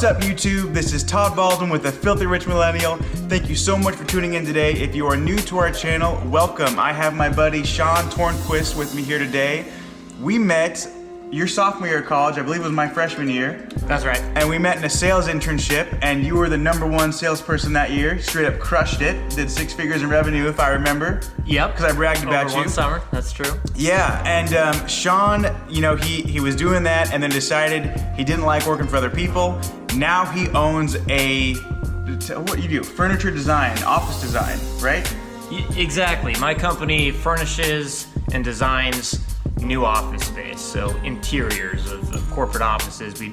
up, YouTube? This is Todd Baldwin with the Filthy Rich Millennial. Thank you so much for tuning in today. If you are new to our channel, welcome. I have my buddy Sean Tornquist with me here today. We met your sophomore year of college, I believe it was my freshman year. That's right. And we met in a sales internship, and you were the #1 salesperson that year. Straight up crushed it. Did 6 figures in revenue, if I remember. Yep. Because I bragged about you. Over one summer, that's true. Yeah, and Sean, you know, he was doing that and then decided he didn't like working for other people. Now he owns what do you do? Furniture design, office design, right? Exactly. My company furnishes and designs new office space, so interiors of corporate offices.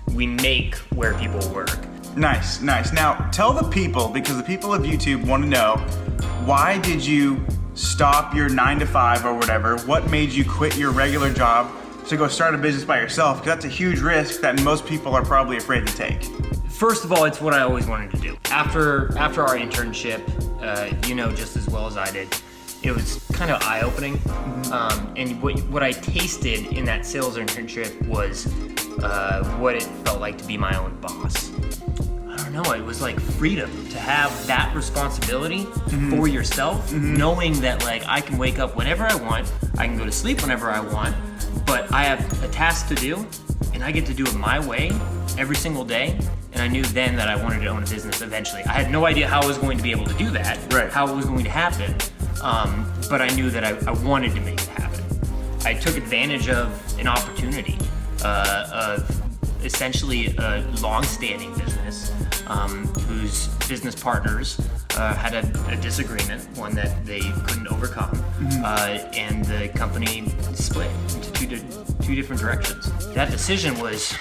We make where people work. Nice, nice. Now tell the people, because the people of YouTube want to know, why did you stop your 9 to 5 or whatever? What made you quit your regular job to go start a business by yourself? Because that's a huge risk that most people are probably afraid to take. First of all, it's what I always wanted to do. After our internship, you know just as well as I did, it was kind of eye-opening. And what I tasted in that sales internship was what it felt like to be my own boss. I don't know, it was like freedom to have that responsibility for yourself, knowing that like I can wake up whenever I want, I can go to sleep whenever I want, but I have a task to do and I get to do it my way every single day. And I knew then that I wanted to own a business eventually. I had no idea how I was going to be able to do that, right, how it was going to happen, but I knew that I wanted to make it happen. I took advantage of an opportunity of essentially a long-standing business whose business partners had a disagreement, one that they couldn't overcome, and the company split into two different directions. That decision was,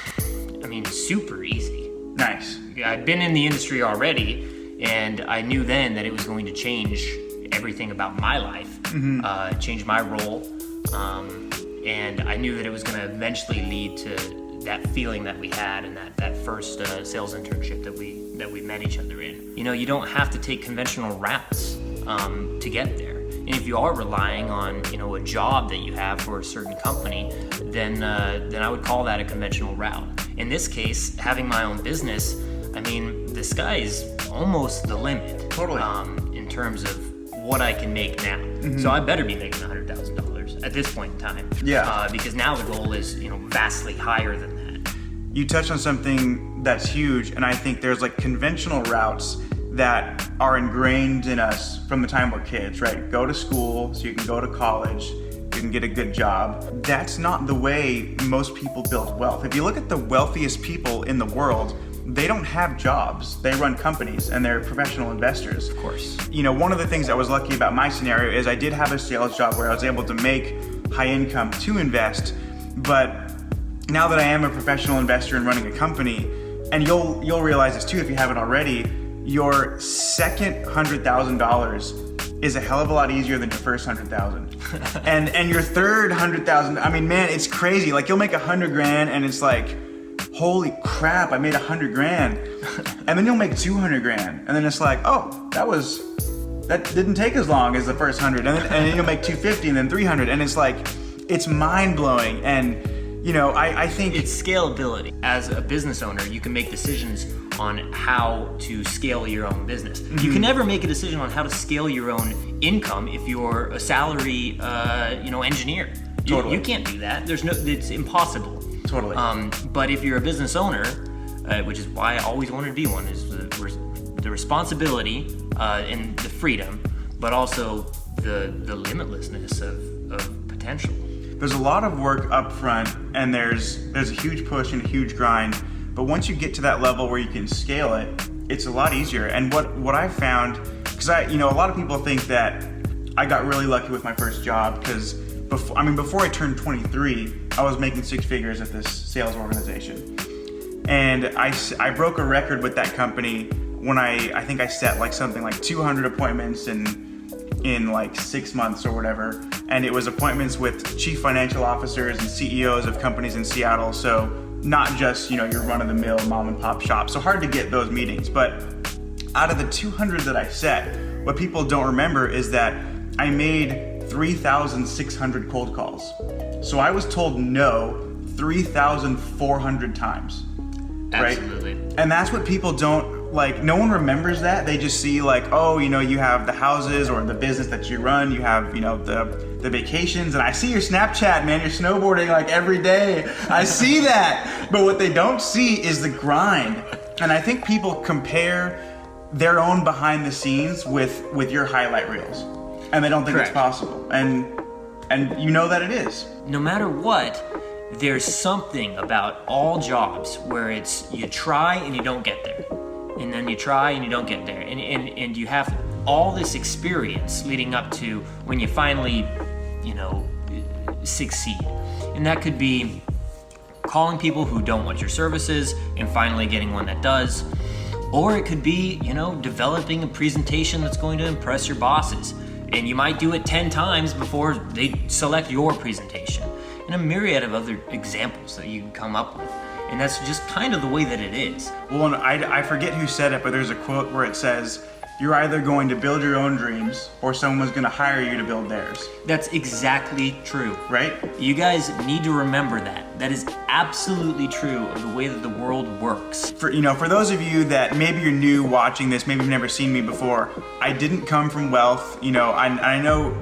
I mean, super easy. Nice. I'd been in the industry already, and I knew then that it was going to change everything about my life, change my role, and I knew that it was going to eventually lead to that feeling that we had in that first sales internship that we met each other in. You know, you don't have to take conventional routes to get there. And if you are relying on, you know, a job that you have for a certain company, then I would call that a conventional route. In this case, having my own business, I mean, the sky is almost the limit. Totally. In terms of what I can make now. So I better be making $100,000 at this point in time. Yeah. Because now the goal is, you know, vastly higher than that. You touched on something that's huge, and I think there's like conventional routes that are ingrained in us from the time we're kids, right? Go to school so you can go to college, you can get a good job. That's not the way most people build wealth. If you look at the wealthiest people in the world, they don't have jobs. They run companies and they're professional investors. Of course. You know, one of the things I was lucky about my scenario is I did have a sales job where I was able to make high income to invest, but now that I am a professional investor and running a company, and you'll realize this too if you haven't already, your second $100,000 is a hell of a lot easier than your first $100,000. and your third $100,000, I mean, man, it's crazy. Like you'll make $100,000 and it's like, holy crap, I made $100,000. And then you'll make $200,000. And then it's like, oh, that didn't take as long as the first 100. And then you'll make $250 and then $300. And it's like, it's mind blowing. And you know, I think it's scalability. As a business owner, you can make decisions on how to scale your own business. You can never make a decision on how to scale your own income if you're a salary, engineer. Totally. You can't do that. It's impossible. Totally. But if you're a business owner, which is why I always wanted to be one, is the responsibility and the freedom, but also the limitlessness of potential. There's a lot of work up front, and there's a huge push and a huge grind, but once you get to that level where you can scale it, it's a lot easier. And what I found, because a lot of people think that I got really lucky with my first job, because before I turned 23, I was making 6 figures at this sales organization. And I broke a record with that company when I think I set like something like 200 appointments in like 6 months or whatever. And it was appointments with chief financial officers and CEOs of companies in Seattle. So not just, your run-of-the-mill mom and pop shop. So hard to get those meetings. But out of the 200 that I set, what people don't remember is that I made 3,600 cold calls. So I was told no 3,400 times. Absolutely. Right? And that's what people don't, like, no one remembers that. They just see like, oh, you know, you have the houses or the business that you run, you have, you know, the vacations, and I see your Snapchat, man, you're snowboarding like every day. I see that. But what they don't see is the grind. And I think people compare their own behind the scenes with your highlight reels. And they don't think Correct. it's possible. And you know that it is. No matter what, there's something about all jobs where it's you try and you don't get there. And then you try and you don't get there. And you have all this experience leading up to when you finally, you know, succeed. And that could be calling people who don't want your services and finally getting one that does. Or it could be, you know, developing a presentation that's going to impress your bosses. And you might do it 10 times before they select your presentation. And a myriad of other examples that you can come up with. And that's just kind of the way that it is. Well, and I forget who said it, but there's a quote where it says, you're either going to build your own dreams or someone's going to hire you to build theirs. That's exactly true. Right? You guys need to remember that. That is absolutely true of the way that the world works. For those of you that maybe you're new watching this, maybe you've never seen me before, I didn't come from wealth. You know, I know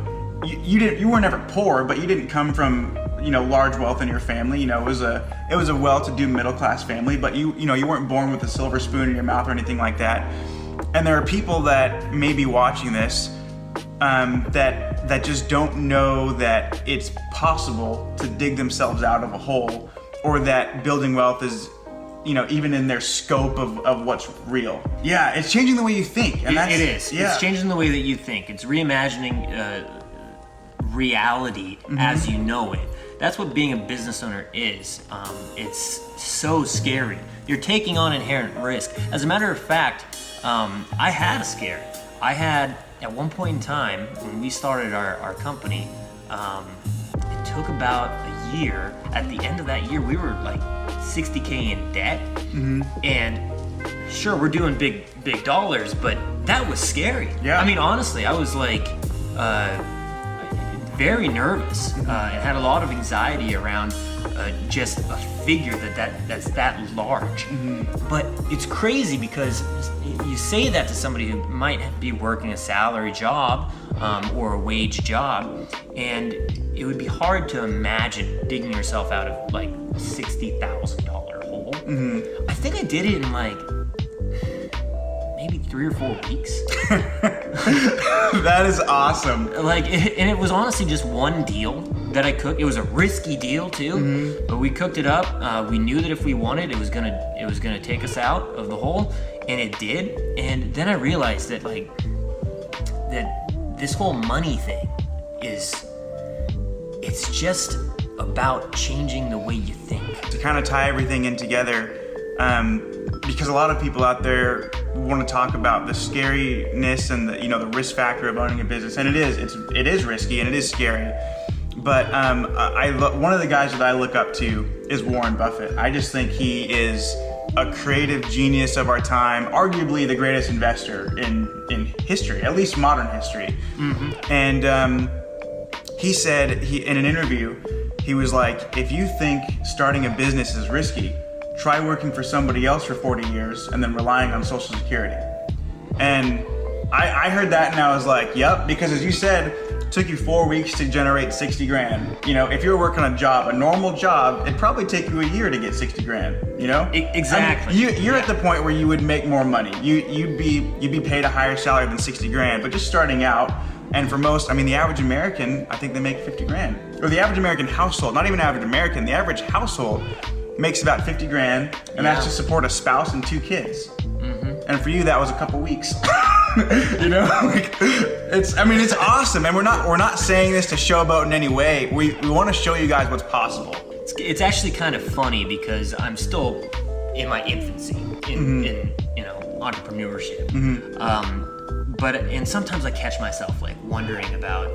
you were never poor, but you didn't come from, you know, large wealth in your family. You know, it was a well-to-do middle-class family, but you weren't born with a silver spoon in your mouth or anything like that. And there are people that may be watching this that just don't know that it's possible to dig themselves out of a hole, or that building wealth is, you know, even in their scope of what's real. Yeah, it's changing the way you think. And It is. Yeah. It's changing the way that you think. It's reimagining reality as you know it. That's what being a business owner is. It's so scary. You're taking on inherent risk. As a matter of fact, I had a scare. I had, at one point in time, when we started our company, it took about a year. At the end of that year, we were like $60K in debt. And sure, we're doing big dollars, but that was scary. Yeah. I mean, honestly, I was like, very nervous and had a lot of anxiety around just a figure that's that large. But it's crazy because you say that to somebody who might be working a salary job or a wage job, and it would be hard to imagine digging yourself out of like $60,000 hole. I think I did it in like maybe 3 or 4 weeks. That is awesome. Like, and it was honestly just one deal that I cooked. It was a risky deal too, but we cooked it up. We knew that if we won it, it was gonna take us out of the hole, and it did. And then I realized that that this whole money thing it's just about changing the way you think. To kind of tie everything in together, because a lot of people out there want to talk about the scariness and the risk factor of owning a business, and it is risky and it is scary. But one of the guys that I look up to is Warren Buffett. I just think he is a creative genius of our time, arguably the greatest investor in history, at least modern history. And he said in an interview, he was like, if you think starting a business is risky, try working for somebody else for 40 years and then relying on Social Security. And I heard that and I was like, yep, because as you said, it took you 4 weeks to generate 60 grand. You know, if you're working a job, a normal job, it'd probably take you a year to get 60 grand, you know? Exactly. I mean, you're at the point where you would make more money. You'd be paid a higher salary than 60 grand, but just starting out. And for most, I mean, the average American, I think they make 50 grand. Or the average American household, not even average American, the average household makes about 50 grand, and that's to support a spouse and 2 kids. And for you, that was a couple weeks. You know, like, it's awesome. And we're not saying this to showboat in any way. We want to show you guys what's possible. It's actually kind of funny because I'm still in my infancy in entrepreneurship. But sometimes I catch myself like wondering about,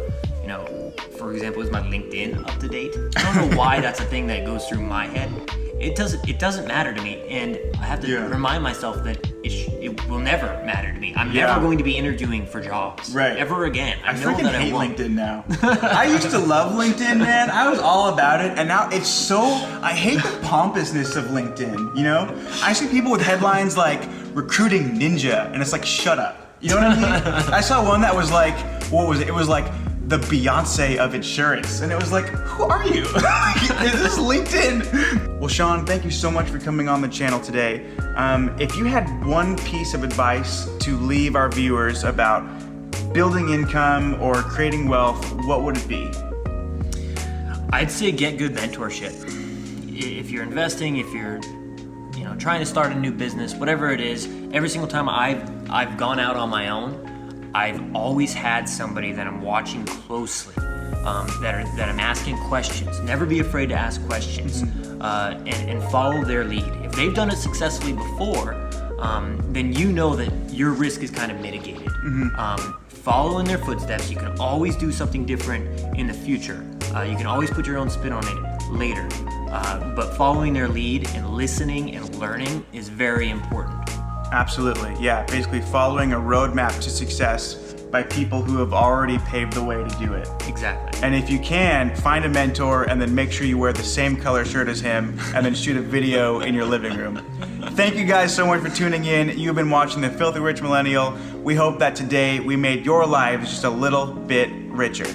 you know, for example, is my LinkedIn up to date? I don't know why that's a thing that goes through my head. It doesn't matter to me, and I have to remind myself that it will never matter to me. I'm never going to be interviewing for jobs ever again. I know freaking that hate I won't. LinkedIn now. I used to love LinkedIn, man. I was all about it, and now it's so. I hate the pompousness of LinkedIn. You know, I see people with headlines like "recruiting ninja," and it's like, shut up. You know what I mean? I saw one that was like, what was it? It was like the Beyonce of insurance, and it was like, who are you? Is this LinkedIn? Well, Sean, thank you so much for coming on the channel today. If you had one piece of advice to leave our viewers about building income or creating wealth, what would it be? I'd say get good mentorship. If you're investing, if you're trying to start a new business, whatever it is, every single time I've gone out on my own, I've always had somebody that I'm watching closely, that I'm asking questions. Never be afraid to ask questions, and follow their lead. If they've done it successfully before, then you know that your risk is kind of mitigated. Follow in their footsteps. You can always do something different in the future. You can always put your own spin on it later. But following their lead and listening and learning is very important. Absolutely, yeah. Basically following a roadmap to success by people who have already paved the way to do it. Exactly. And if you can, find a mentor and then make sure you wear the same color shirt as him and then shoot a video in your living room. Thank you guys so much for tuning in. You've been watching The Filthy Rich Millennial. We hope that today we made your lives just a little bit richer.